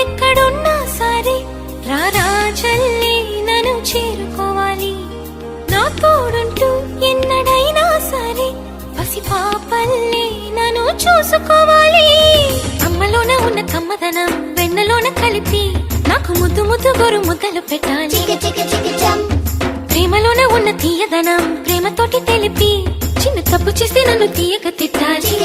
ఎక్కడున్నా సరే రారా చెల్లి నన్ను చేరుకోవాలి. నా తోడుంటూ ఎన్నడైనా సరే పసి పాపల్లే నన్ను చూసుకోవాలి. అమ్మలోన ఉన్న కమ్మదనం వెన్నలోన కలిపి నాకు ముద్దు ముద్దు గొరు ముద్దలు పెట్టాలి. ప్రేమలోన ఉన్న తీయదనం ప్రేమతోటి తెలిపి చిన్న తప్పు చేస్తే నన్ను తీయక తిట్టాలి.